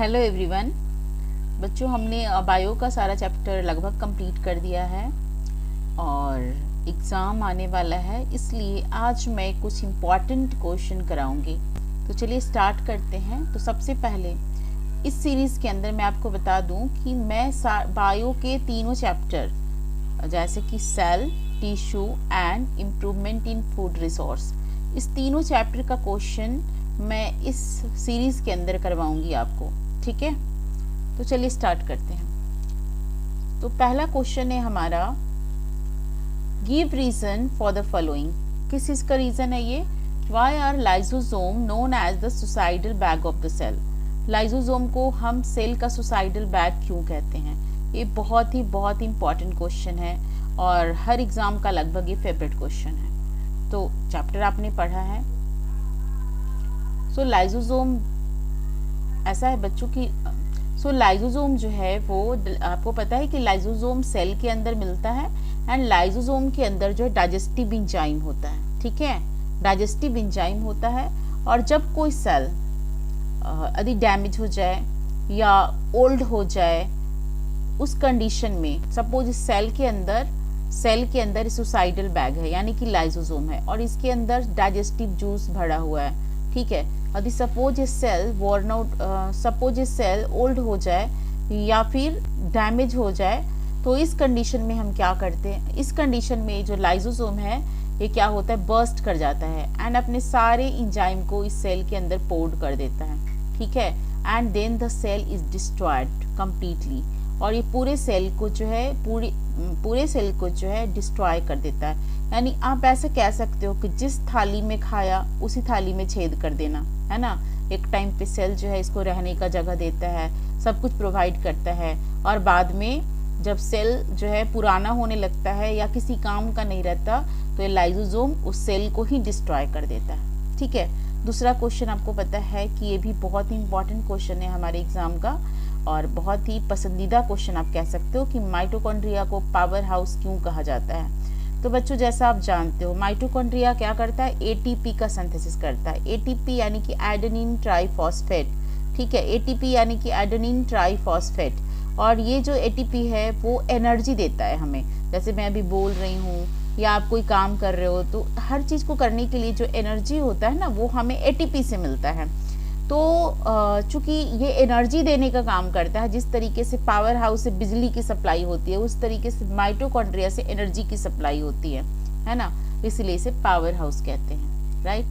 Hello everyone. बच्चों, हमने bio का सारा चैप्टर लगभग कंप्लीट कर दिया है और एग्ज़ाम आने वाला है, इसलिए आज मैं कुछ इम्पॉर्टेंट क्वेश्चन कराऊंगी। तो चलिए स्टार्ट करते हैं। तो सबसे पहले इस सीरीज़ के अंदर मैं आपको बता दूं कि मैं बायो के तीनों चैप्टर जैसे कि cell, tissue and improvement in food resource, इस तीनों चैप्टर का क्वेश्चन मैं इस सीरीज़ के अंदर करवाऊंगी आपको। ठीक है, तो चलिए स्टार्ट करते हैं। तो पहला क्वेश्चन है हमारा, give reason for the following. किस चीज़ का रीज़न है ये? Why are lysosome known as the suicidal bag of the cell. Lysosome को हम सेल का सुसाइडल बैग क्यों कहते हैं? ये बहुत ही इम्पॉर्टेंट क्वेश्चन है और हर एग्ज़ाम का लगभग ये फेवरेट क्वेश्चन है। तो चैप्टर आपने पढ़ा है। लाइजोसोम ऐसा है बच्चों की, लाइजोसोम जो है वो आपको पता है कि लाइजोसोम सेल के अंदर मिलता है एंड लाइजोसोम के अंदर जो है डाइजेस्टिव एंजाइम होता है। ठीक है, डाइजेस्टिव एंजाइम होता है और जब कोई सेल यदि डैमेज हो जाए या ओल्ड हो जाए, उस कंडीशन में सपोज सेल के अंदर सुसाइडल बैग है यानी कि लाइजोसोम है और इसके अंदर डाइजेस्टिव जूस भरा हुआ है। ठीक है, यदि सपोज ये सेल वॉर्न आउट, सपोज ये सेल ओल्ड हो जाए या फिर डैमेज हो जाए, तो इस कंडीशन में हम क्या करते हैं? इस कंडीशन में जो लाइजोसोम है ये क्या होता है, बर्स्ट कर जाता है एंड अपने सारे एंजाइम को इस सेल के अंदर पोर्ट कर देता है। ठीक है, and then the cell is destroyed completely, और ये पूरे सेल को जो है डिस्ट्रॉय कर देता है। यानी आप ऐसे कह सकते हो कि जिस थाली में खाया उसी थाली में छेद कर देना, है ना। एक टाइम पे सेल जो है इसको रहने का जगह देता है, सब कुछ प्रोवाइड करता है, और बाद में जब सेल जो है पुराना होने लगता है या किसी काम का नहीं रहता, तो ये लाइजोसोम उस सेल को ही डिस्ट्रॉय कर देता है। ठीक है, दूसरा क्वेश्चन आपको पता है कि ये भी बहुत ही इंपॉर्टेंट क्वेश्चन है हमारे एग्जाम का और बहुत ही पसंदीदा क्वेश्चन आप कह सकते हो कि माइटोकॉन्ड्रिया को पावर हाउस क्यों कहा जाता है। तो बच्चों, जैसा आप जानते हो माइटोकॉन्ड्रिया क्या करता है, एटीपी का सिंथेसिस करता है। एटीपी यानी कि एडेनिन ट्राइफॉस्फेट। ठीक है, एटीपी यानी कि एडेनिन ट्राइफॉस्फेट, और ये जो एटीपी है वो एनर्जी देता है हमें। जैसे मैं अभी बोल रही हूँ या आप कोई काम कर रहे हो, तो हर चीज़ को करने के लिए जो एनर्जी होता है ना, वो हमें एटीपी से मिलता है। तो चूंकि ये एनर्जी देने का काम करता है, जिस तरीके से पावर हाउस से बिजली की सप्लाई होती है, उस तरीके से माइटोकॉन्ड्रिया से एनर्जी की सप्लाई होती है ना, इसलिए इसे पावर हाउस कहते हैं। राइट,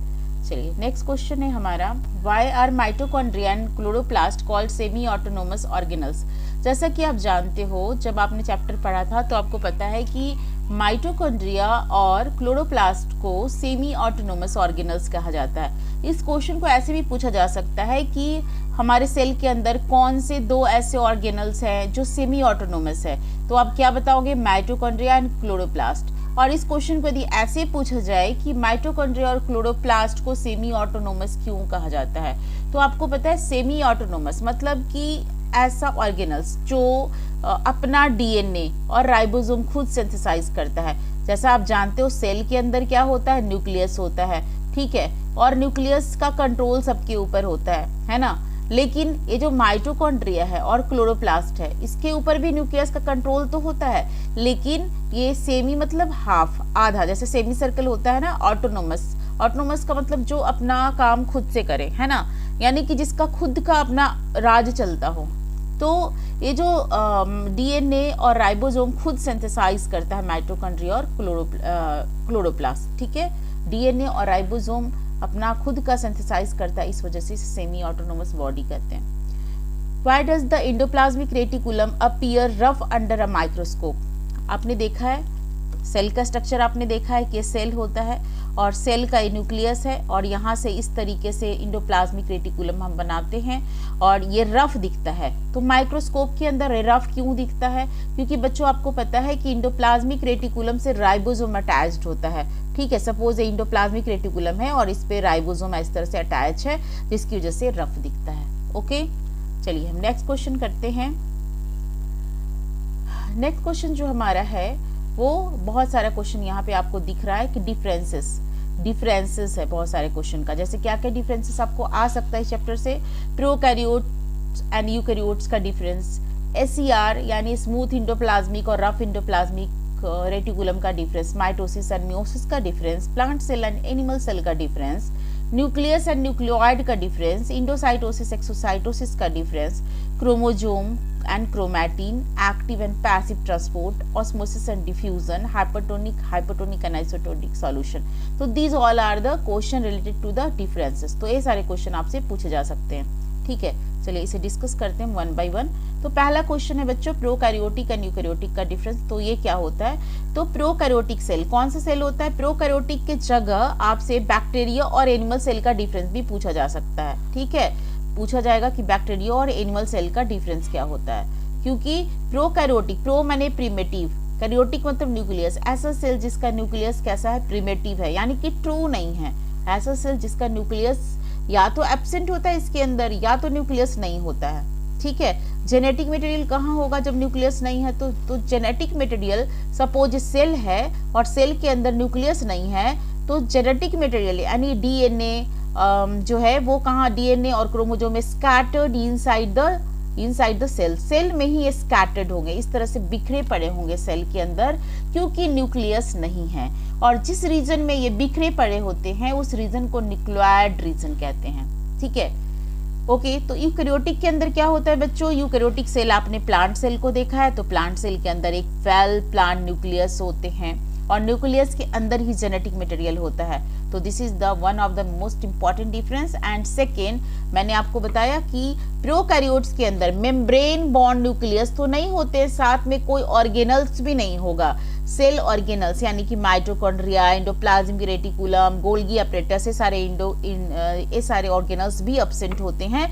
चलिए नेक्स्ट क्वेश्चन है हमारा, why are mitochondria and chloroplast called semi autonomous organelles. जैसा कि आप जानते हो, जब आपने चैप्टर पढ़ा था तो आपको पता है कि माइटोकॉन्ड्रिया और क्लोरोप्लास्ट को सेमी ऑटोनोमस ऑर्गेनल्स कहा जाता है। इस क्वेश्चन को ऐसे भी पूछा जा सकता है कि हमारे सेल के अंदर कौन से दो ऐसे ऑर्गेनल्स हैं जो सेमी ऑटोनोमस है, तो आप क्या बताओगे? Mitochondria and chloroplast. और इस क्वेश्चन को यदि ऐसे पूछा जाए कि माइटोकॉन्ड्रिया और क्लोरोप्लास्ट को सेमी ऑटोनोमस क्यों कहा जाता है, तो आपको पता है सेमी ऑटोनोमस मतलब कि ऐसा ऑर्गेनल्स जो अपना डीएनए और राइबोसोम खुद सिंथेसाइज करता है। जैसा आप जानते हो सेल के अंदर क्या होता है, न्यूक्लियस होता है। ठीक है, और न्यूक्लियस का कंट्रोल सबके ऊपर होता है ना। लेकिन ये जो माइटोकॉन्ड्रिया है और क्लोरोप्लास्ट है, इसके ऊपर भी न्यूक्लियस का कंट्रोल तो होता है, लेकिन ये सेमी मतलब हाफ, आधा। जैसे सेमी सर्कल होता है ना, ऑटोनोमस। ऑटोनोमस का मतलब जो अपना काम खुद से करे, है ना, यानी कि जिसका खुद का अपना राज चलता हो। तो ये जो डीएनए और राइबोसोम खुद सिंथेसाइज करता है माइटोकॉन्ड्रिया और क्लोरोप्लास्ट। ठीक है, डीएनए और राइबोसोम अपना खुद का सिंथेसाइज करता है, इस वजह से सेमी ऑटोनोमस बॉडी कहते हैं। Why does the endoplasmic reticulum appear rough under a microscope. आपने देखा है सेल का स्ट्रक्चर, आपने देखा है कि सेल होता है और सेल का न्यूक्लियस है, और यहाँ से इस तरीके से एंडोप्लाज्मिक रेटिकुलम हम बनाते हैं और ये रफ दिखता है। तो माइक्रोस्कोप के अंदर रफ क्यों दिखता है? क्योंकि बच्चों आपको पता है कि एंडोप्लाज्मिक रेटिकुलम से राइबोसोम अटैच्ड होता है। ठीक है, सपोज एंडोप्लाज्मिक रेटिकुलम है और इस पे राइबोसोम इस तरह से अटैच है, जिसकी वजह से रफ दिखता है। ओके, चलिए हम नेक्स्ट क्वेश्चन करते हैं। नेक्स्ट क्वेश्चन जो हमारा है वो बहुत सारा क्वेश्चन यहाँ पे आपको दिख रहा है कि डिफरेंसेस है बहुत सारे क्वेश्चन का। जैसे क्या क्या डिफरेंसेस आपको आ सकता है इस चैप्टर से? प्रोकैरियोट एंड यूकैरियोट्स का डिफरेंस, SER यानी स्मूथ इंडोप्लाज्मिक और रफ इंडोप्लाज्मिक रेटिकुलम का डिफरेंस, माइटोसिस एंड मियोसिस का difference, plant cell and animal cell का डिफरेंस, न्यूक्लियस एंड न्यूक्लियोइड का डिफरेंस, इंडोसाइटोसिस एक्सोसाइटोसिस का difference, chromosome and chromatin, active and passive transport, osmosis and diffusion, hypotonic and isotonic solution. तो these all are the question related to the differences. तो ये सारे question आपसे पूछे जा सकते हैं, ठीक है। चलिए इसे डिस्कस करते हैं वन बाय वन। तो पहला क्वेश्चन है बच्चों, प्रोकैरियोटिक एंड यूकैरियोटिक का डिफरेंस। तो ये क्या होता है? तो प्रोकैरियोटिक सेल कौन सा सेल होता है? प्रोकैरियोटिक के जगह आपसे बैक्टीरिया और एनिमल सेल का डिफरेंस भी पूछा जा सकता है, ठीक है। पूछा जाएगा कि बैक्टीरिया और एनिमल सेल का डिफरेंस क्या होता है, क्योंकि प्रोकैरियोटिक, प्रो माने प्रिमिटिव, कैरियोटिक मतलब न्यूक्लियस, ऐसा सेल जिसका न्यूक्लियस कैसा है? प्रिमिटिव है, यानी कि ट्रू नहीं है। ऐसा सेल जिसका न्यूक्लियस या तो एब्सेंट होता है इसके अंदर, या तो न्यूक्लियस नहीं होता है, ठीक है। जेनेटिक मटेरियल कहाँ होगा जब न्यूक्लियस नहीं है? तो जेनेटिक मटेरियल, सपोज सेल है और सेल के अंदर न्यूक्लियस नहीं है, तो जेनेटिक मटेरियल यानी DNA जो है वो कहाँ? DNA और क्रोमोसोम में scattered inside the cell, cell में ही ये स्कैटर्ड होंगे, इस तरह से बिखरे पड़े होंगे सेल के अंदर, क्योंकि न्यूक्लियस नहीं है। और जिस रीजन में ये बिखरे पड़े होते हैं उस रीजन को न्यूक्लियोइड रीजन कहते हैं, ठीक है। ओके, तो यूकैरियोटिक के अंदर क्या होता है बच्चों? यूकैरियोटिक सेल, आपने प्लांट सेल को देखा है, तो प्लांट सेल के अंदर एक वेल प्लांट न्यूक्लियस होते हैं और न्यूक्लियस के अंदर ही जेनेटिक मटेरियल होता है। तो this is the one of the most important difference. And second, मैंने आपको बताया कि प्रोकैरियोट्स के अंदर मेम्ब्रेन बॉन्ड न्यूक्लियस तो नहीं होते, साथ में कोई ऑर्गेनल्स भी नहीं होगा। सेल ऑर्गेनल्स यानी कि mitochondria, endoplasmic reticulum, Golgi apparatus, ये सारे ऑर्गेनल्स भी एब्सेंट होते हैं।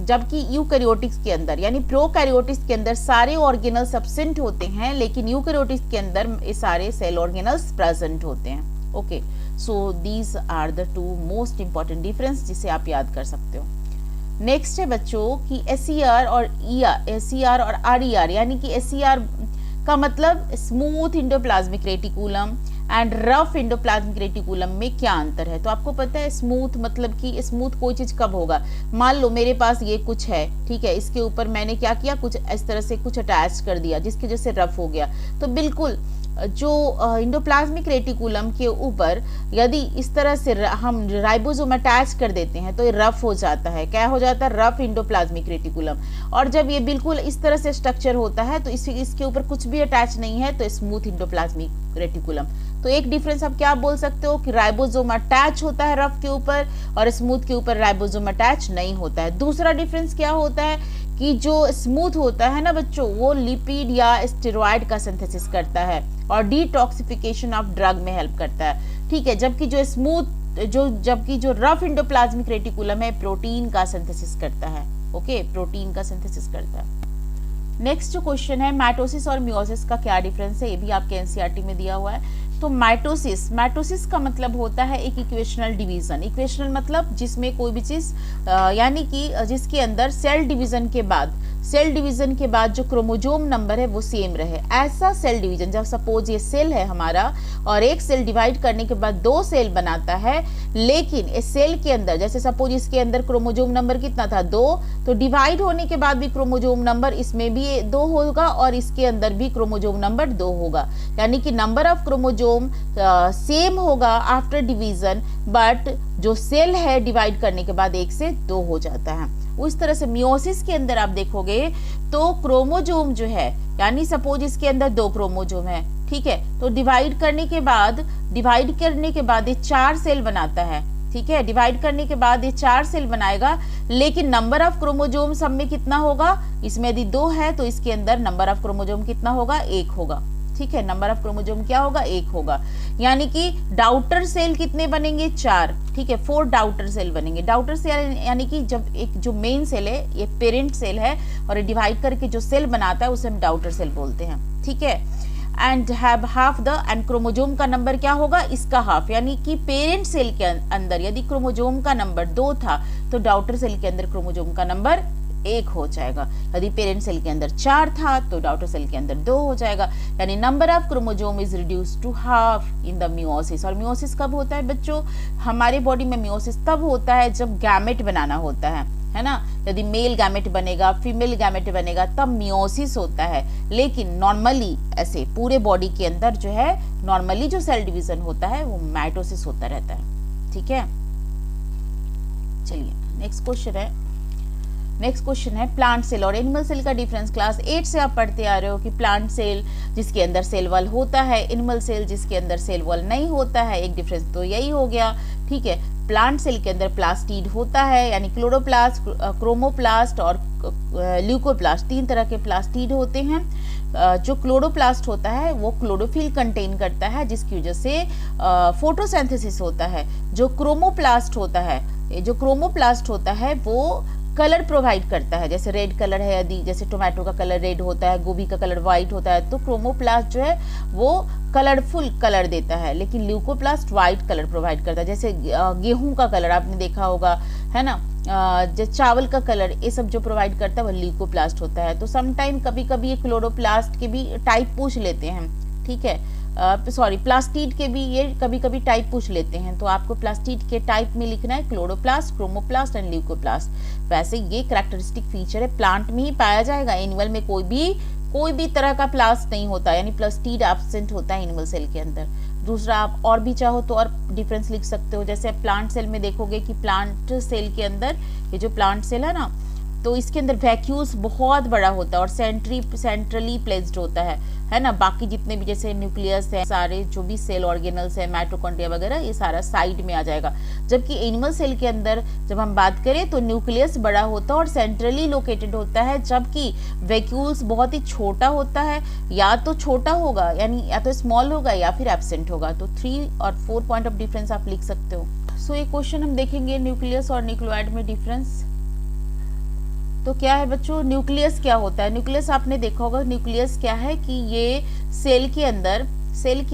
जबकि यूकैरियोटिक्स के अंदर यानी प्रोकैरियोटिक्स के अंदर सारे ऑर्गेनल्स एब्सेंट होते हैं, लेकिन यूकैरियोटिक्स के अंदर ये सारे सेल ऑर्गेनल्स प्रेजेंट होते हैं। Okay, so these are the two most important difference जिसे आप याद कर सकते हो। नेक्स्ट है बच्चों कि SER और RER, यानी कि SER का मतलब smooth endoplasmic reticulum and rough endoplasmic reticulum में क्या अंतर है? तो आपको पता है स्मूथ मतलब कि स्मूथ कोई चीज कब होगा? मान लो मेरे पास ये कुछ है, ठीक है, इसके ऊपर मैंने क्या किया, कुछ इस तरह से कुछ अटैच कर दिया जिसकी वजह से रफ हो गया। तो बिल्कुल जो इंडोप्लाज्मिक रेटिकुलम के ऊपर यदि इस तरह से हम राइबोसोम अटैच कर देते हैं तो ये रफ हो जाता है। क्या हो जाता है? Rough endoplasmic reticulum. और जब ये बिल्कुल इस तरह से स्ट्रक्चर होता है तो इसके ऊपर कुछ भी अटैच नहीं है तो स्मूथ इंडोप्लाज्मिक रेटिकुलम। तो एक डिफरेंस आप क्या बोल सकते हो कि राइबोसोम अटैच होता है रफ के ऊपर और स्मूथ के ऊपर राइबोसोम अटैच नहीं होता है। दूसरा डिफरेंस क्या होता है कि जो स्मूथ होता है ना बच्चों, वो लिपिड या स्टेरॉइड का सिंथेसिस करता है और डिटॉक्सिफिकेशन ऑफ ड्रग में हेल्प करता है, ठीक है। जबकि जो रफ इंडोप्लाज्मिक रेटिकुलम है प्रोटीन का सिंथेसिस करता है, ओके, प्रोटीन का सिंथेसिस करता है। नेक्स्ट जो क्वेश्चन है, माइटोसिस और मियोसिस का क्या डिफरेंस है? ये भी आपके एनसीईआरटी में दिया हुआ है। तो माइटोसिस का मतलब होता है एक इक्वेशनल डिवीजन। इक्वेशनल मतलब जिसमें कोई भी चीज यानी कि जिसके अंदर सेल डिवीजन के बाद जो क्रोमोजोम नंबर है वो सेम रहे, ऐसा सेल डिवीजन। जब सपोज ये सेल है हमारा और एक सेल डिवाइड करने के बाद 2 सेल बनाता है, लेकिन इस सेल के अंदर जैसे सपोज इसके अंदर क्रोमोजोम नंबर कितना था? 2, तो डिवाइड होने के बाद भी क्रोमोजोम नंबर इसमें भी 2 होगा और इसके अंदर भी क्रोमोजोम नंबर 2 होगा, यानी कि नंबर ऑफ क्रोमोजोम सेम होगा आफ्टर डिवीजन, बट जो सेल है डिवाइड करने के बाद 1 से 2 हो जाता है। उस तरह से मियोसिस के अंदर आप देखोगे तो क्रोमोजोम जो है, यानी सपोज इसके अंदर 2 क्रोमोजोम है, ठीक है, तो डिवाइड करने के बाद ये 4 सेल बनाता है, ठीक है। डिवाइड करने के बाद ये 4 सेल बनाएगा, लेकिन नंबर ऑफ क्रोमोजोम सब में कितना होगा? इसमें यदि 2 है तो इसके अंदर नंबर ऑफ क्रोमोजोम कितना होगा? 1 होगा, ठीक है। नंबर ऑफ क्रोमोजोम क्या होगा? 1 होगा, यानी कि डाउटर सेल कितने बनेंगे? 4, ठीक है, 4 डाउटर सेल बनेंगे। डाउटर सेल यानी कि जब एक जो मेन सेल है ये पेरेंट सेल है और डिवाइड करके जो सेल बनाता है उसे हम डाउटर सेल बोलते हैं, ठीक है। And have half the, and chromosome का नंबर क्या होगा? इसका हाफ, यानी कि पेरेंट सेल के अंदर यदि क्रोमोजोम का नंबर 2 था तो डाउटर सेल के अंदर क्रोमोजोम का नंबर 1 हो जाएगा। यदि पेरेंट सेल के अंदर 4 था तो डाउटर सेल के अंदर 2 हो जाएगा, यानी number of chromosome is reduce to half in the meiosis. और मियोसिस कब होता है बच्चों? हमारे बॉडी में मियोसिस तब होता है जब गैमेट बनाना होता है, है ना। यदि मेल गैमेट बनेगा, फीमेल गैमेट बनेगा, तब मियोसिस होता है। लेकिन नॉर्मली ऐसे पूरे बॉडी के अंदर जो है नॉर्मली जो सेल डिवीजन होता है वो माइटोसिस होता रहता है। ठीक है, चलिए नेक्स्ट क्वेश्चन है प्लांट सेल और एनिमल सेल का डिफरेंस। क्लास 8 से आप पढ़ते आ रहे हो कि प्लांट सेल जिसके अंदर सेल वॉल होता है, एनिमल सेल जिसके अंदर सेल वॉल नहीं होता है। एक डिफरेंस तो यही हो गया। ठीक है, प्लांट सेल के अंदर प्लास्टिड होता है, यानी क्लोरोप्लास्ट, क्रोमोप्लास्ट और ल्यूकोप्लास्ट, 3 तरह के प्लास्टिड होते हैं। जो क्लोरोप्लास्ट होता है वो क्लोरोफिल कंटेन करता है, जिसकी वजह से फोटोसिंथेसिस होता है। जो क्रोमोप्लास्ट होता है वो कलर प्रोवाइड करता है, जैसे रेड कलर है, यदि जैसे टोमेटो का कलर रेड होता है, गोभी का कलर व्हाइट होता है, तो क्रोमोप्लास्ट जो है वो कलरफुल कलर देता है। लेकिन ल्यूकोप्लास्ट व्हाइट कलर प्रोवाइड करता है, जैसे गेहूं का कलर आपने देखा होगा, है ना। जो चावल का कलर, ये सब जो प्रोवाइड करता है वो ल्यूकोप्लास्ट होता है। तो समटाइम कभी कभी ये क्लोरोप्लास्ट के भी टाइप पूछ लेते हैं। ठीक है, प्लास्टिड के भी ये कभी कभी टाइप पूछ लेते हैं, तो आपको प्लास्टिड के टाइप में लिखना है क्लोरोप्लास्ट, क्रोमोप्लास्ट एंड ल्यूकोप्लास्ट। वैसे ये कैरेक्टरिस्टिक फीचर है, प्लांट में ही पाया जाएगा। एनिमल में कोई भी तरह का प्लास्ट नहीं होता, यानी प्लास्टिड एब्सेंट होता है एनिमल सेल के अंदर। दूसरा, आप और भी चाहो तो और डिफरेंस लिख सकते हो, जैसे आप प्लांट सेल में देखोगे कि प्लांट सेल के अंदर ये जो प्लांट सेल है ना, तो इसके अंदर वैक्यूल्स बहुत बड़ा होता है और सेंट्रली प्लेस्ड होता है ना। बाकी जितने भी जैसे न्यूक्लियस है, सारे जो भी सेल ऑर्गेनल्स है, माइटोकॉन्ड्रिया वगैरह, ये सारा साइड में आ जाएगा। जबकि एनिमल सेल के अंदर जब हम बात करें तो न्यूक्लियस बड़ा होता है और सेंट्रली लोकेटेड होता है, जबकि वैक्यूल्स बहुत ही छोटा होता है। या तो छोटा होगा, यानी या तो स्मॉल होगा या फिर एब्सेंट होगा। तो 3 और 4 पॉइंट ऑफ डिफरेंस आप लिख सकते हो। सो ये क्वेश्चन हम देखेंगे न्यूक्लियस और न्यूक्लियोइड में डिफरेंस। तो क्या है बच्चों, न्यूक्लियस क्या होता है? न्यूक्लियस आपने देखा होगा, न्यूक्लियस क्या है कि ये सेल के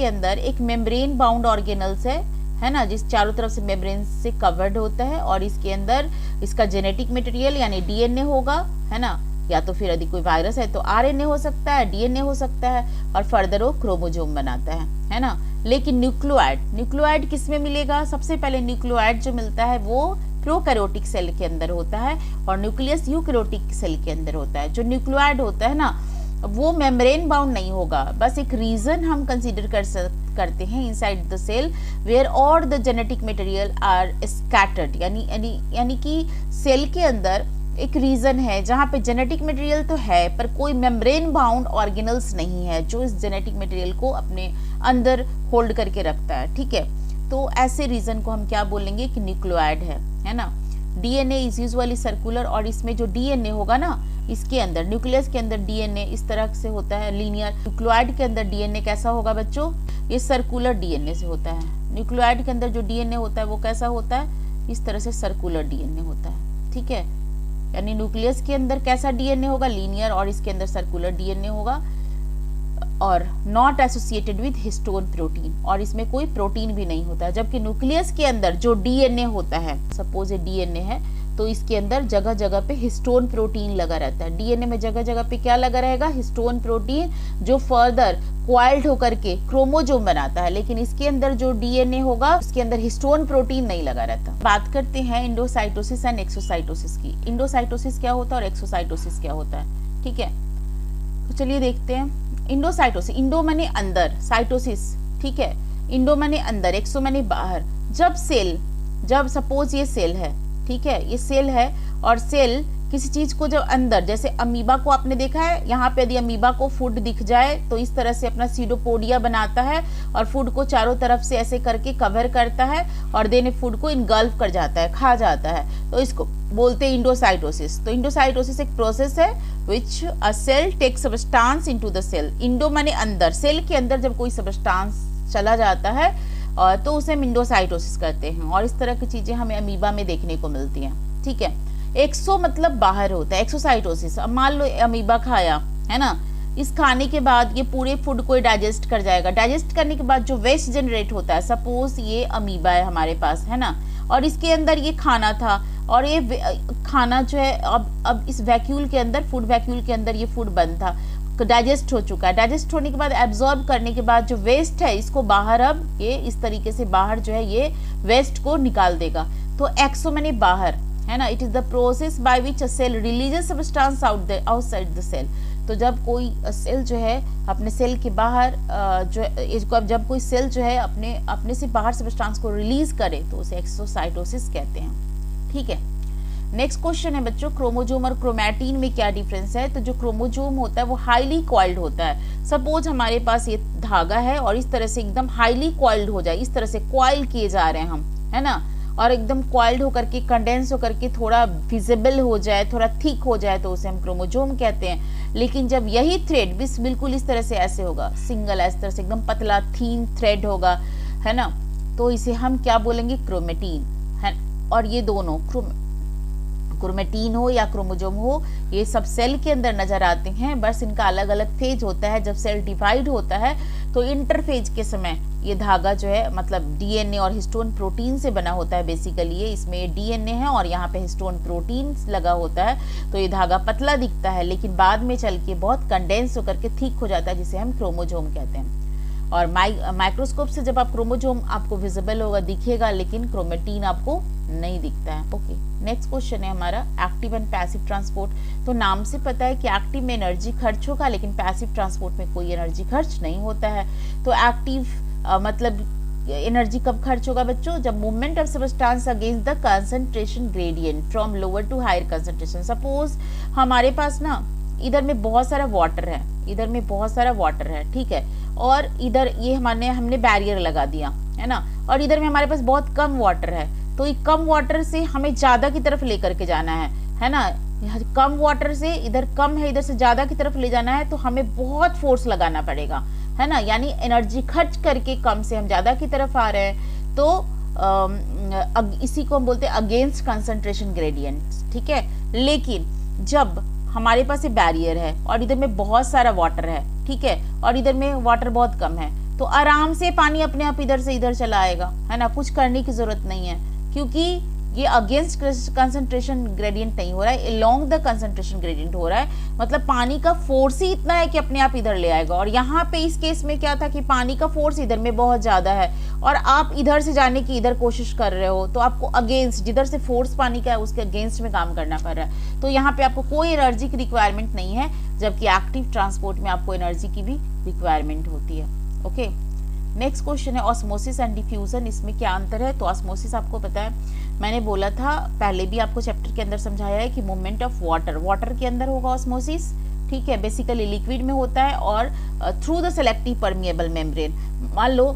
अंदर एक मेम्ब्रेन बाउंड ऑर्गेनल्स है ना, जिस चारों तरफ से मेम्ब्रेन से कवर्ड होता है, और इसके अंदर इसका जेनेटिक मटेरियल यानी डीएनए होगा, है ना। या तो फिर यदि कोई वायरस है तो आरएनए हो सकता है, डीएनए हो सकता है, और फर्दर वो क्रोमोसोम बनाता है ना। लेकिन न्यूक्लियोइड किस में मिलेगा? सबसे पहले न्यूक्लियोइड जो मिलता है वो प्रोकैरियोटिक सेल के अंदर होता है, और न्यूक्लियस यूकैरियोटिक सेल के अंदर होता है। जो न्यूक्लियोइड होता है ना, वो मेम्ब्रेन बाउंड नहीं होगा, बस एक रीजन हम कंसीडर करते हैं inside the cell where all the genetic material are scattered, यानी कि सेल के अंदर एक रीजन है जहाँ पे जेनेटिक मटेरियल तो है पर कोई मेम्ब्रेन बाउंड ऑर्गेनल्स नहीं है जो इस जेनेटिक मटेरियल को अपने अंदर होल्ड करके रखता है। ठीक है, तो ऐसे रीजन को हम क्या बोलेंगे कि न्यूक्लियोइड है ना। डीएनए इज यूजुअली सर्कुलर, और इसमें जो डीएनए होगा ना, इसके अंदर न्यूक्लियस के अंदर डीएनए इस तरह से होता है लीनियर। न्यूक्लियोइड के अंदर डीएनए कैसा होगा बच्चों? ये सर्कुलर डीएनए से होता है। न्यूक्लियोइड के अंदर जो डीएनए होता है वो कैसा होता है? इस तरह से सर्कुलर डीएनए होता है। ठीक है, यानी न्यूक्लियस के अंदर कैसा डीएनए होगा? लीनियर, और इसके अंदर सर्कुलर डीएनए होगा, और not associated with histone protein, और इसमें कोई प्रोटीन भी नहीं होता है। जबकि न्यूक्लियस के अंदर जो डीएनए होता है, सपोज ये डीएनए है, तो इसके अंदर जगह जगह पे हिस्टोन प्रोटीन लगा रहता है। डीएनए में जगह जगह पे क्या लगा रहेगा? हिस्टोन प्रोटीन, जो फर्दर क्वाइल्ड होकर के क्रोमोसोम बनाता है। लेकिन इसके अंदर जो डीएनए होगा उसके अंदर हिस्टोन प्रोटीन नहीं लगा रहता। बात करते हैं इंडोसाइटोसिस एंड एक्सोसाइटोसिस की। इंडोसाइटोसिस क्या होता है और एक्सोसाइटोसिस क्या होता है? ठीक है, तो चलिए देखते हैं। इंडोसाइटोसिस, इंडो माने अंदर, साइटोसिस, ठीक है, इंडो माने अंदर, एक्सो माने बाहर। जब सपोज ये सेल है, ठीक है, ये सेल है, और सेल किसी चीज को जब अंदर, जैसे अमीबा को आपने देखा है, यहाँ पे यदि अमीबा को फूड दिख जाए तो इस तरह से अपना सीडोपोडिया बनाता है और फूड को चारों तरफ से ऐसे करके कवर करता है, और देन फूड को इनगल्फ कर जाता है, खा जाता है। तो इसको बोलते हैं इंडोसाइटोसिस। तो इंडोसाइटोसिस एक प्रोसेस है which a cell take substance into the cell. Endo माने अंदर, सेल के अंदर जब कोई सब्सटेंस चला जाता है तो उसे हम इंडोसाइटोसिस कहते हैं, और इस तरह की चीजें हमें अमीबा में देखने को मिलती हैं। ठीक है, एक्सो मतलब बाहर होता है, एक्सोसाइटोसिस। अब मान लो अमीबा खाया, है ना, इस खाने के बाद ये पूरे फूड को डाइजेस्ट कर जाएगा। डाइजेस्ट करने के बाद जो वेस्ट जनरेट होता है, सपोज ये अमीबा है हमारे पास, है ना, और इसके अंदर ये खाना था, और ये खाना जो है अब इस वैक्यूल के अंदर, फूड वैक्यूल के अंदर ये फूड बंद था, डाइजेस्ट हो चुका है। डाइजेस्ट होने के बाद एब्जॉर्ब करने के बाद जो वेस्ट है इसको बाहर, अब ये इस तरीके से बाहर जो है ये वेस्ट को निकाल देगा। तो एक्सो माने बाहर, है ना, it is the process by which a cell releases substance outside the cell. तो जब कोई सेल जो है अपने सेल के बाहर जब कोई सेल जो है अपने से बाहर सब्सटेंस को रिलीज करे तो उसे एक्सोसाइटोसिस कहते हैं। ठीक है, नेक्स्ट क्वेश्चन है बच्चों, क्रोमोजोम और क्रोमैटिन में क्या डिफरेंस है। तो जो क्रोमोजोम होता है वो हाईली कॉइल्ड होता है। सपोज हमारे पास ये धागा है और इस तरह से एकदम हाईली कॉइल्ड हो जाए, इस तरह से कॉइल किए जा रहे हैं हम, है ना, और एकदम कॉइल्ड होकर के कंडेंस होकर के थोड़ा विजिबल हो जाए, थोड़ा थिक हो जाए तो उसे हम क्रोमोजोम कहते हैं। लेकिन जब यही थ्रेड बिल्कुल इस तरह से ऐसे होगा, सिंगल इस तरह से एकदम पतला थीन थ्रेड होगा, है ना, तो इसे हम क्या बोलेंगे, क्रोमेटिन है। और ये दोनों क्रोमेटिन हो या क्रोमोजोम हो, ये सब सेल के अंदर नजर आते हैं, बस इनका अलग अलग फेज होता है। जब सेल डिवाइड होता है तो इंटरफेज के समय ये धागा जो है मतलब डीएनए और हिस्टोन प्रोटीन से बना होता है। बेसिकली ये इसमें डीएनए है और यहाँ पे हिस्टोन प्रोटीन लगा होता है, तो ये धागा पतला दिखता है लेकिन बाद में चल के बहुत कंडेंस होकर के थिक हो जाता है, जिसे हम क्रोमोजोम कहते हैं। और माइक्रोस्कोप से जब आप क्रोमोजोम आपको विजिबल होगा, दिखेगा, लेकिन क्रोमेटिन आपको नहीं दिखता है। ओके, नेक्स्ट क्वेश्चन है हमारा, एक्टिव एंड पैसिव ट्रांसपोर्ट। तो नाम से पता है कि एक्टिव में एनर्जी खर्च होगा लेकिन पैसिव ट्रांसपोर्ट में कोई एनर्जी खर्च नहीं होता है। तो एक्टिव मतलब एनर्जी कब खर्च होगा बच्चों, जब movement of substance against the concentration gradient from lower to higher concentration. Suppose हमारे पास ना इधर में बहुत सारा वाटर है, इधर में बहुत सारा वाटर है, ठीक है, और इधर ये हमने बैरियर लगा दिया, है ना, और इधर में हमारे पास बहुत कम वाटर है। तो ये कम वाटर से हमें ज्यादा की तरफ लेकर के जाना है ना, कम वाटर से इधर कम है, इधर से ज्यादा की तरफ ले जाना है, तो हमें बहुत फोर्स लगाना पड़ेगा, है ना, यानी एनर्जी खर्च करके कम से हम ज्यादा की तरफ आ रहे हैं। तो इसी को हम बोलते हैं अगेंस्ट कंसंट्रेशन ग्रेडियंट। ठीक है, लेकिन जब हमारे पास ये बैरियर है और इधर में बहुत सारा वाटर है, ठीक है, और इधर में वाटर बहुत कम है, तो आराम से पानी अपने आप इधर से इधर चला आएगा, है ना, कुछ करने की जरूरत नहीं है, क्योंकि ये अगेंस्ट कंसंट्रेशन ग्रेडियंट नहीं हो रहा है, अलोंग द कंसंट्रेशन ग्रेडियंट हो रहा है। मतलब पानी का फोर्स ही इतना है कि अपने आप इधर ले आएगा। और यहाँ पे इस केस में क्या था कि पानी का फोर्स इधर में बहुत ज्यादा है और आप इधर से जाने की इधर कोशिश कर रहे हो, तो आपको अगेंस्ट, जिधर से फोर्स पानी का है उसके अगेंस्ट में काम करना पड़ रहा है। तो यहाँ पे आपको कोई एनर्जी की रिक्वायरमेंट नहीं है, जबकि एक्टिव ट्रांसपोर्ट में आपको एनर्जी की भी रिक्वायरमेंट होती है। ओके, नेक्स्ट क्वेश्चन है ऑस्मोसिस एंड डिफ्यूजन, इसमें क्या अंतर है। तो ऑस्मोसिस आपको पता है, मैंने बोला था पहले भी आपको चैप्टर के अंदर समझाया है कि मूवमेंट ऑफ वाटर के अंदर होगा ऑस्मोसिस, ठीक है, बेसिकली लिक्विड में होता है और through the selective permeable membrane. मान लो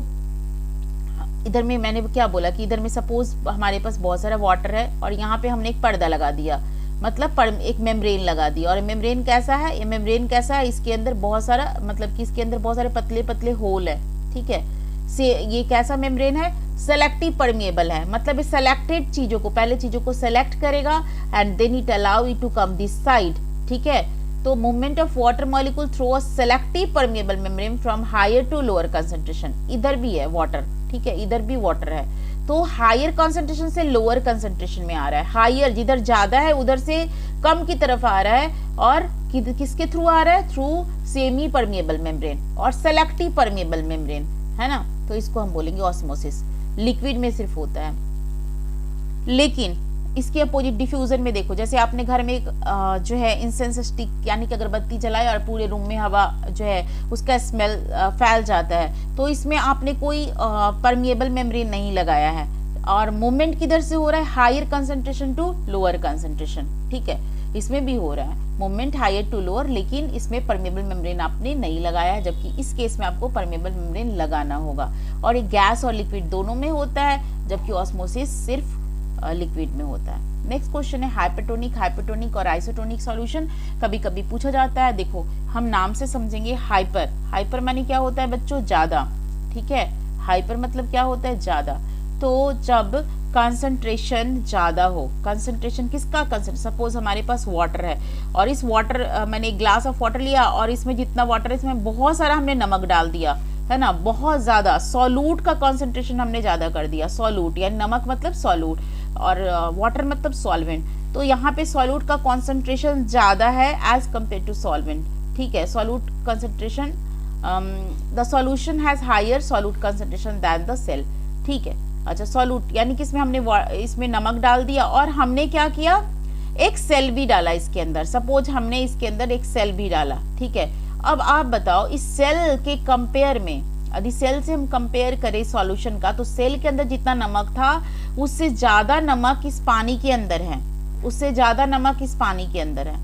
इधर में मैंने क्या बोला कि इधर में सपोज हमारे पास बहुत सारा वाटर है और यहाँ पे हमने एक पर्दा लगा दिया, मतलब एक मेम्ब्रेन लगा दिया। और मेम्ब्रेन कैसा है, ये मेम्ब्रेन कैसा है, इसके अंदर बहुत सारा, मतलब कि इसके अंदर बहुत सारे पतले पतले होल है, ठीक है, से ये कैसा मेम्ब्रेन है, सेलेक्टिव परमिएबल है, मतलब ये सेलेक्टेड चीजों को, पहले चीजों को सेलेक्ट करेगा and then it allow it to come this side, ठीक है। तो movement of water molecule through a selective permeable membrane from higher to lower concentration, इधर भी है वाटर, ठीक है, इधर भी वाटर है, तो हायर कंसंट्रेशन से लोअर कंसंट्रेशन में आ रहा है, हायर जिधर ज्यादा है उधर से कम की तरफ आ रहा है, और किसके थ्रू आ रहा है, थ्रू सेमी परमिएबल मेम्ब्रेन और सेलेक्टिव परमिएबल मेम्ब्रेन, है ना। तो इसको हम बोलेंगे ऑस्मोसिस, लिक्विड में सिर्फ होता है। लेकिन इसके अपोजिट डिफ्यूजन में देखो, जैसे आपने घर में एक जो है इंसेंस स्टिक यानी कि अगरबत्ती जलाई और पूरे रूम में हवा जो है उसका स्मेल फैल जाता है, तो इसमें आपने कोई परमिएबल मेम्ब्रेन नहीं लगाया है और मूवमेंट किधर से हो रहा है, higher concentration to lower concentration, ठीक है, इसमें भी हो रहा है मूवमेंट हायर टू लोअर, लेकिन इसमें परमिएबल मेम्ब्रेन आपने नहीं लगाया है, जबकि इस केस में आपको परमिएबल मेम्ब्रेन लगाना होगा। और ये गैस और लिक्विड दोनों में होता है, जबकि ऑस्मोसिस सिर्फ लिक्विड में होता है। नेक्स्ट क्वेश्चन है हाइपरटोनिक और आइसोटोनिक सॉल्यूशन, कभी कभी पूछा जाता है। देखो हम नाम से समझेंगे, हाइपर माने क्या होता है बच्चों, ज्यादा, ठीक है, हाइपर मतलब क्या होता है, ज्यादा। तो जब कंसंट्रेशन ज्यादा हो, कंसंट्रेशन किसका, कंसंट्रेशन, सपोज हमारे पास वाटर है और इस वाटर मैंने एक ग्लास ऑफ वाटर लिया और इसमें जितना वाटर है इसमें बहुत सारा हमने नमक डाल दिया, है ना, बहुत ज्यादा, सॉल्यूट का कंसंट्रेशन हमने ज्यादा कर दिया, सॉल्यूट यानी नमक मतलब सॉल्यूट और वाटर मतलब सॉल्वेंट। तो यहाँ पे सॉल्यूट का कंसंट्रेशन ज्यादा है एज कंपेयर टू सॉल्वेंट, ठीक है, solute concentration, the solution has higher solute concentration than the cell, ठीक है। अच्छा सॉल्यूट यानी कि इसमें हमने इसमें नमक डाल दिया और हमने क्या किया, एक सेल भी डाला इसके अंदर। सपोज हमने इसके अंदर एक सेल भी डाला, ठीक है। अब आप बताओ इस सेल के कंपेयर में, यदि सेल से हम कंपेयर करें सॉल्यूशन का, तो सेल के अंदर जितना नमक था उससे ज्यादा नमक इस पानी के अंदर है, उससे ज्यादा नमक इस पानी के अंदर है।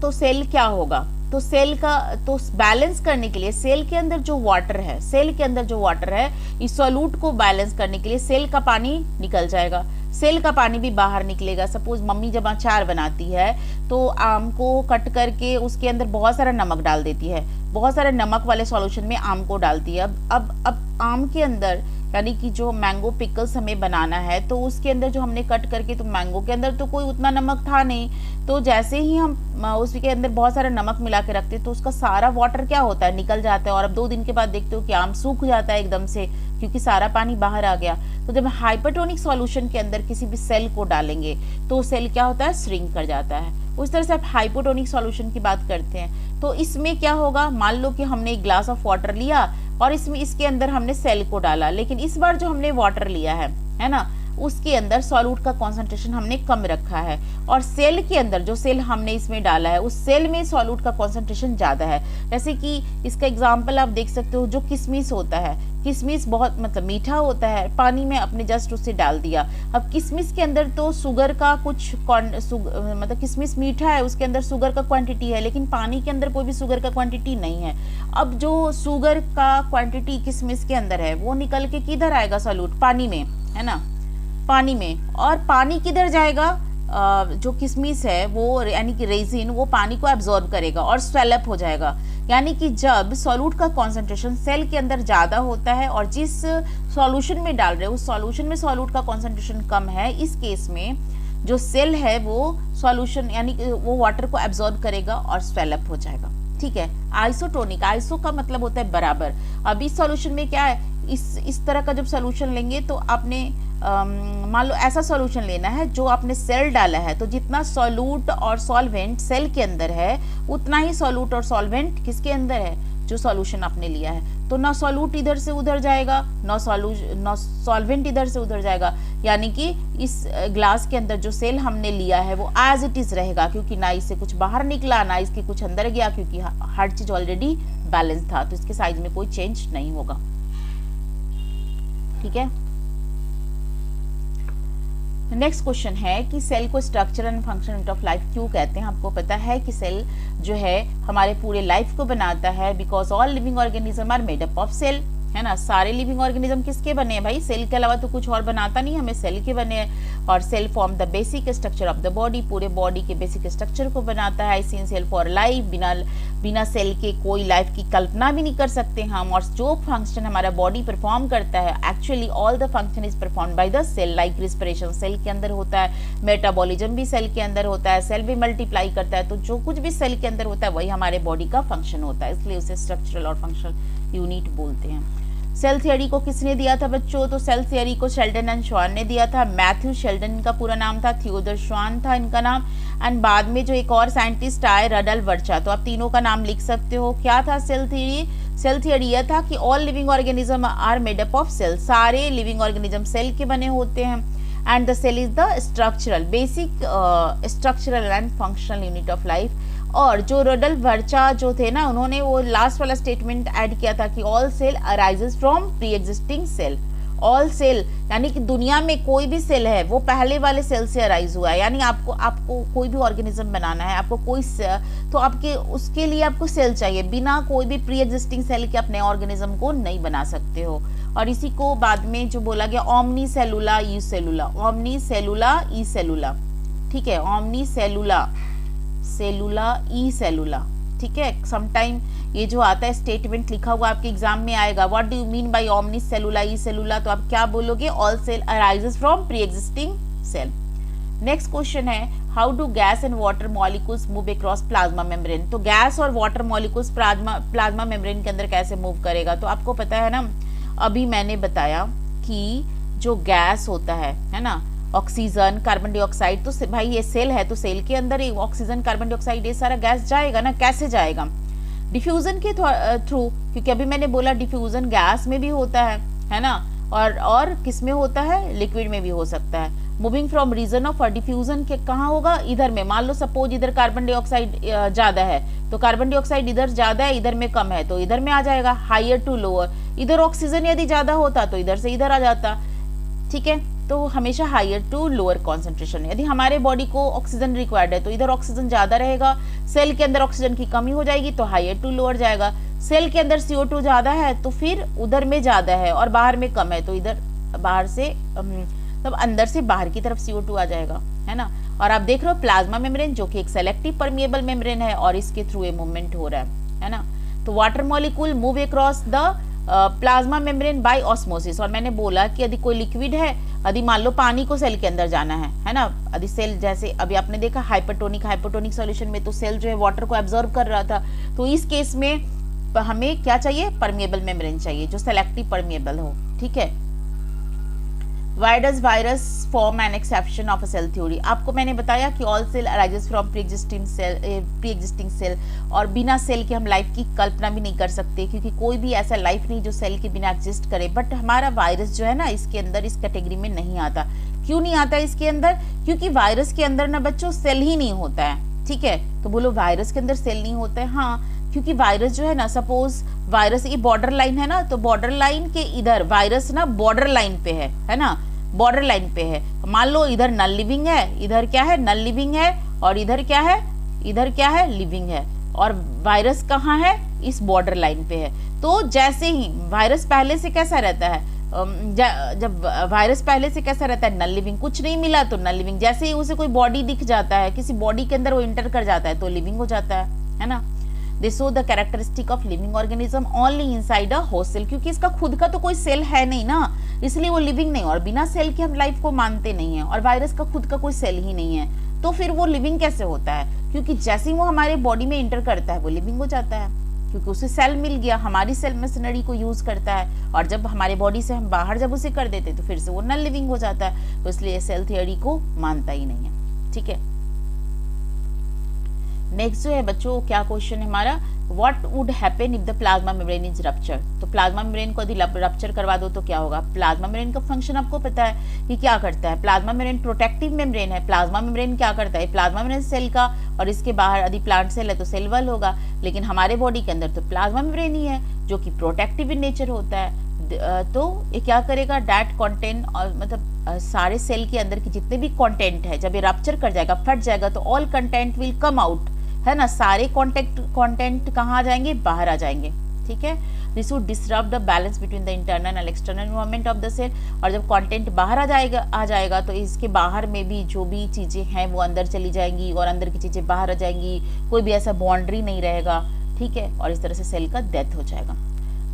तो सेल क्या होगा, तो सेल का तो बैलेंस करने के लिए सेल के अंदर जो वाटर है, सेल के अंदर जो वाटर है, इस सॉल्यूट को बैलेंस करने के लिए सेल का पानी निकल जाएगा, सेल का पानी भी बाहर निकलेगा। सपोज मम्मी जब अचार बनाती है तो आम को कट करके उसके अंदर बहुत सारा नमक डाल देती है, बहुत सारे नमक वाले सॉल्यूशन में आम को डालती है। अब आम के अंदर यानी कि जो मैंगो पिकल्स हमें बनाना है तो उसके अंदर जो हमने कट करके, तो मैंगो के अंदर तो कोई उतना नमक था नहीं, तो जैसे ही हम उसके अंदर बहुत सारा नमक मिला के रखते तो उसका सारा वाटर क्या होता है, निकल जाता है। और अब 2 दिन के बाद देखते हो कि आम सूख जाता है एकदम से, क्योंकि सारा पानी बाहर आ गया। तो जब हाइपरटोनिक सॉल्यूशन के अंदर किसी भी सेल को डालेंगे तो सेल क्या होता है, श्रिंक कर जाता है। उस तरह से आप हाइपोटोनिक सॉल्यूशन की बात करते हैं तो इसमें क्या होगा, मान लो कि हमने एक ग्लास ऑफ वाटर लिया और इसमें इसके अंदर हमने सेल को डाला, लेकिन इस बार जो हमने वाटर लिया है ना, उसके अंदर सॉल्यूट का कॉन्सेंट्रेशन हमने कम रखा है और सेल के अंदर जो सेल हमने इसमें डाला है उस सेल में सॉल्यूट का कॉन्सेंट्रेशन ज्यादा है। जैसे कि इसका एग्जांपल आप देख सकते हो, जो किशमिश होता है, किशमिश बहुत मतलब मीठा होता है, पानी में अपने जस्ट उसे डाल दिया। अब किशमिश के अंदर तो शुगर का कुछ मतलब किशमिश मीठा है, उसके अंदर शुगर का क्वांटिटी है, लेकिन पानी के अंदर कोई भी शुगर का क्वांटिटी नहीं है। अब जो शुगर का क्वांटिटी किशमिश के अंदर है वो निकल के किधर आएगा, सॉल्यूट पानी में, है ना, पानी में। और पानी किधर जाएगा, जो किशमिश है वो यानी कि रेजिन वो पानी को एब्जॉर्ब करेगा और स्वेलअप हो जाएगा। यानी कि जब सॉल्यूट का कॉन्सेंट्रेशन सेल के अंदर ज़्यादा होता है और जिस सॉल्यूशन में डाल रहे हो उस सॉल्यूशन में सॉल्यूट का कॉन्सेंट्रेशन कम है, इस केस में जो सेल है वो सॉल्यूशन यानी कि वो वाटर को एब्जॉर्ब करेगा और स्वेलअप हो जाएगा, ठीक है। आइसोटोनिक, आइसो का मतलब होता है बराबर। अब इस सॉल्यूशन में क्या है, इस तरह का जब सॉल्यूशन लेंगे तो आपने मान लो ऐसा सॉल्यूशन लेना है जो आपने सेल डाला है, तो जितना सॉल्यूट और सॉल्वेंट सेल के अंदर है उतना ही सॉल्यूट और सॉल्वेंट किसके अंदर है, जो सॉल्यूशन आपने लिया है। तो ना सॉल्यूट इधर से उधर जाएगा, ना सॉल्वेंट इधर से उधर जाएगा, यानी कि इस ग्लास के अंदर जो सेल हमने लिया है वो एज इट इज रहेगा, क्योंकि ना इससे कुछ बाहर निकला ना इसके कुछ अंदर गया, क्योंकि हर चीज ऑलरेडी बैलेंस था, तो इसके साइज में कोई चेंज नहीं होगा, ठीक है। नेक्स्ट क्वेश्चन है कि सेल को structure and function unit of life क्यों कहते हैं। आपको पता है कि सेल जो है हमारे पूरे लाइफ को बनाता है, because all living organism are made up of cell, है ना। सारे लिविंग ऑर्गेनिज्म किसके बने हैं भाई, सेल के अलावा तो कुछ और बनाता नहीं, हमें सेल के बने हैं। और cell form the basic structure of the body, पूरे बॉडी के बेसिक स्ट्रक्चर को बनाता है, एसेंशियल फॉर लाइफ। बिना सेल के कोई लाइफ की कल्पना भी नहीं कर सकते हम। और जो फंक्शन हमारा बॉडी परफॉर्म करता है, actually all the function is perform by the cell, like respiration cell के अंदर होता है, मेटाबॉलिज्म भी सेल के अंदर होता है, सेल भी मल्टीप्लाई करता है, तो जो कुछ भी सेल के अंदर होता है वही हमारे बॉडी का फंक्शन होता है, इसलिए उसे स्ट्रक्चरल और फंक्शनल यूनिट बोलते हैं। सेल थियरी को किसने दिया था बच्चों, तो सेल थियरी को शेल्डन एंड श्वान ने दिया था। मैथ्यू शेल्डन इनका पूरा नाम था, थियोडर श्वान था इनका नाम, एंड बाद में जो एक और साइंटिस्ट आए रडल्फ वर्चा, तो आप तीनों का नाम लिख सकते हो। क्या था सेल थियरी, सेल थियरी यह था कि all living organism are made up of cell, सारे लिविंग ऑर्गेनिज्म सेल के बने होते हैं, and the cell is the structural basic structural and functional unit of life. और जो रडल्फ वर्चा जो थे ना, उन्होंने वो लास्ट वाला स्टेटमेंट ऐड किया था कि all cell arises from pre existing cell. All cell यानी कि दुनिया में कोई भी सेल है वो पहले वाले सेल से अराइज हुआ है। यानी आपको कोई भी ऑर्गेनिज्म बनाना है, आपको कोई तो आपके उसके लिए आपको सेल चाहिए, बिना कोई भी प्री एग्जिस्टिंग सेल के अपने ऑर्गेनिज्म को नहीं बना सकते हो। और इसी को बाद में जो बोला गया ओमनी सेलुला ई सेलुला, ओमनी सेलुला ई सेलुला, ठीक है, ओमनी सेलुला सेलुला ई सेलुला, ठीक है। समटाइम ये जो आता है स्टेटमेंट लिखा हुआ आपके एग्जाम में आएगा, what do you mean by ओमनी सेलुला ई सेलुला, तो आप क्या बोलोगे, all cell arises from pre existing cell. Next question है how do gas and water molecules move across plasma membrane, तो गैस और वाटर मॉलिक्यूल्स प्लाज्मा मेम्ब्रेन के अंदर कैसे मूव करेगा। तो आपको पता है ना, अभी मैंने बताया कि जो गैस होता है ना, ऑक्सीजन कार्बन डाइऑक्साइड, तो भाई ये सेल है तो सेल के अंदर ही ऑक्सीजन कार्बन डाइऑक्साइड ये सारा गैस जाएगा ना, कैसे जाएगा, डिफ्यूजन के थ्रू, क्योंकि अभी मैंने बोला डिफ्यूजन गैस में भी होता है ना, और किस में होता है, लिक्विड में भी हो सकता है। Moving from region of diffusion के कहाँ होगा, इधर में। मान लो सपोज इधर कार्बन डाइऑक्साइड ज्यादा है तो कार्बन डाइऑक्साइड इधर ज्यादा है, इधर में कम है तो इधर में आ जाएगा, हायर टू लोअर। इधर ऑक्सीजन यदि ज्यादा होता तो इधर से इधर आ जाता, ठीक है। तो हमेशा हायर टू लोअर कॉन्सेंट्रेशन। यदि हमारे बॉडी को ऑक्सीजन रिक्वायर्ड है तो इधर ऑक्सीजन ज्यादा रहेगा, सेल के अंदर ऑक्सीजन की कमी हो जाएगी तो हायर टू लोअर जाएगा। सेल के अंदर CO2 ज्यादा है तो फिर उधर में ज्यादा है और बाहर में कम है तो इधर बाहर से तब अंदर से बाहर की तरफ CO2 आ जाएगा, है ना। और आप देख रहे हो प्लाज्मा मेम्ब्रेन जो कि एक सेलेक्टिव परमिएबल मेम्ब्रेन है और इसके थ्रू ये मूवमेंट हो रहा है ना। तो water molecule move across the plasma membrane by osmosis. और मैंने बोला कि यदि कोई लिक्विड है, यदि मान लो पानी को सेल के अंदर जाना है ना, यदि सेल जैसे अभी आपने देखा हाइपोटोनिक सॉल्यूशन में तो सेल जो है वाटर को एब्जॉर्ब कर रहा था, तो इस केस में हमें क्या चाहिए, परमिएबल मेम्ब्रेन चाहिए जो सेलेक्टिव परमिएबल हो, ठीक है। Why does virus form an exception of a cell theory? आपको मैंने बताया कि all cell arises from pre-existing cell और बिना सेल के हम लाइफ की कल्पना भी नहीं कर सकते, क्योंकि कोई भी ऐसा लाइफ नहीं जो सेल के बिना एग्जिस्ट करे। बट हमारा वायरस जो है ना, इसके अंदर इस कैटेगरी में नहीं आता। क्यों नहीं आता इसके अंदर, क्योंकि वायरस के अंदर ना बच्चों सेल ही नहीं होता है, ठीक है। तो बोलो वायरस के अंदर सेल नहीं होता है, हाँ, क्योंकि वायरस जो है ना, सपोज वायरस ये बॉर्डर लाइन है ना, तो बॉर्डर लाइन के इधर वायरस ना बॉर्डर लाइन पे है ना, बॉर्डर लाइन पे है। मान लो इधर नॉन लिविंग है, इधर क्या है, नॉन लिविंग है, और इधर क्या है, इधर क्या है, लिविंग है। और वायरस कहाँ है, इस बॉर्डर लाइन पे है। तो जैसे ही वायरस पहले से कैसा रहता है, जब वायरस पहले से कैसा रहता है, नॉन लिविंग, कुछ नहीं मिला तो नॉन लिविंग। जैसे ही उसे कोई बॉडी दिख जाता है, किसी बॉडी के अंदर वो इंटर कर जाता है तो लिविंग हो जाता है ना। They show the characteristic of living organism only inside a host cell, क्योंकि इसका खुद का तो कोई सेल है नहीं ना, इसलिए वो लिविंग नहीं, और बिना सेल के हम लाइफ को मानते नहीं है। और वायरस का खुद का कोई सेल ही नहीं है तो फिर वो लिविंग कैसे होता है, क्योंकि जैसे ही वो हमारे बॉडी में इंटर करता है वो लिविंग हो जाता है, क्योंकि उसे सेल मिल गया, हमारी सेल मशीनरी को यूज करता है। और जब हमारे बॉडी से हम बाहर जब उसे कर देते तो फिर से वो नॉन लिविंग हो जाता है। तो इसलिए सेल थियोरी को मानता ही नहीं है, ठीक है। नेक्स्ट जो है बच्चों, क्या क्वेश्चन है हमारा, what would happen if the plasma membrane is rupture. तो प्लाज्मा मेम्ब्रेन को यदि रप्चर करवा दो तो क्या होगा। प्लाज्मा मेम्ब्रेन का फंक्शन आपको पता है कि क्या करता है। प्लाज्मा मेम्ब्रेन प्रोटेक्टिव मेम्ब्रेन है। प्लाज्मा मेम्ब्रेन क्या करता है, प्लाज्मा मेम्ब्रेन सेल का, और इसके बाहर यदि प्लांट सेल है तो सेल वॉल होगा, लेकिन हमारे बॉडी के अंदर तो प्लाज्मा मेम्ब्रेन ही है जो कि प्रोटेक्टिव इन नेचर होता है। तो ये क्या करेगा, डैट कंटेंट, और मतलब सारे सेल के अंदर की जितने भी कंटेंट है, जब ये रप्चर कर जाएगा, फट जाएगा, तो all content will come out, है ना। सारे कंटेंट कहाँ आ जाएंगे, बाहर आ जाएंगे, ठीक है। This would disrupt the balance between the internal and external environment of the cell. और जब कंटेंट बाहर आ जाएगा तो इसके बाहर में भी जो भी चीजें हैं वो अंदर चली जाएंगी और अंदर की चीजें बाहर आ जाएंगी, कोई भी ऐसा बाउंड्री नहीं रहेगा, ठीक है। और इस तरह से सेल का डेथ हो जाएगा।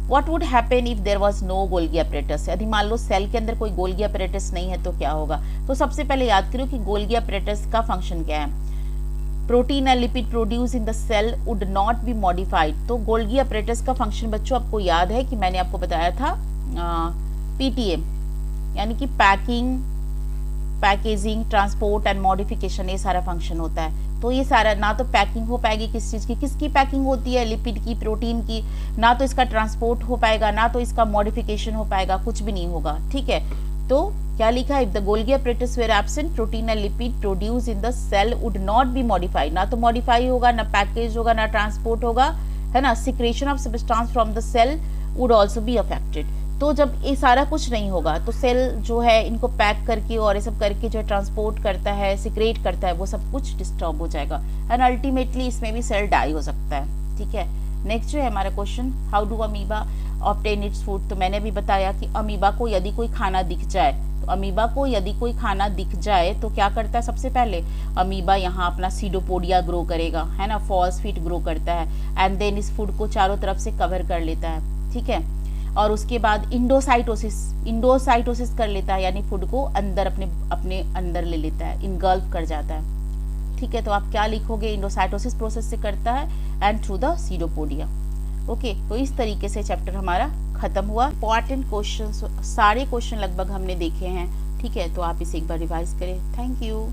What would happen if there was no Golgi apparatus? यदि मान लो सेल के अंदर कोई गोल्गी apparatus नहीं है तो क्या होगा। तो सबसे पहले याद करो कि गोल्गी apparatus का फंक्शन क्या है। Protein and lipid produce in the cell would not be modified. तो गोल्गी apparatus का फंक्शन बच्चों आपको याद है कि मैंने आपको बताया था PTM, यानी कि पैकेजिंग, ट्रांसपोर्ट एंड मॉडिफिकेशन, ये सारा फंक्शन होता है। तो ये सारा, ना तो पैकिंग हो पाएगी किस चीज़ की, किसकी पैकिंग होती है, लिपिड की, प्रोटीन की, ना तो इसका ट्रांसपोर्ट हो पाएगा, ना तो इसका मॉडिफिकेशन हो पाएगा, कुछ भी नहीं होगा, ठीक है। तो क्या लिखा है, if the Golgi apparatus were absent, protein and lipid produce in the cell would not be modified. ना तो मॉडिफाई होगा, ना पैकेज होगा, ना ट्रांसपोर्ट होगा, है ना। Secretion of substance from the cell would also be affected. तो जब ये सारा कुछ नहीं होगा तो सेल जो है इनको पैक करके और ये सब करके जो है ट्रांसपोर्ट करता है, सिक्रेट करता है, वो सब कुछ डिस्टर्ब हो जाएगा एंड अल्टीमेटली इसमें भी सेल डाई हो सकता है, ठीक है। नेक्स्ट जो है हमारा question, how do amoeba obtain its food. तो मैंने भी बताया कि अमीबा को यदि कोई खाना दिख जाए, तो अमीबा को यदि कोई खाना दिख जाए तो क्या करता है, सबसे पहले अमीबा यहाँ अपना सीडोपोडिया ग्रो करेगा, है ना, फॉल्स फीट ग्रो करता है एंड देन इस फूड को चारों तरफ से कवर कर लेता है, ठीक है। और उसके बाद इंडोसाइटोसिस कर लेता है, यानी फूड को अंदर अपने अंदर ले लेता है, इनगल्फ कर जाता है, ठीक है। तो आप क्या लिखोगे, इंडोसाइटोसिस प्रोसेस से करता है and through the pseudopodia. Okay, तो इस तरीके से चैप्टर हमारा खत्म हुआ। इंपॉर्टेंट क्वेश्चन, सारे क्वेश्चन लगभग हमने देखे हैं, ठीक है। तो आप इसे एक बार रिवाइज करें। Thank you.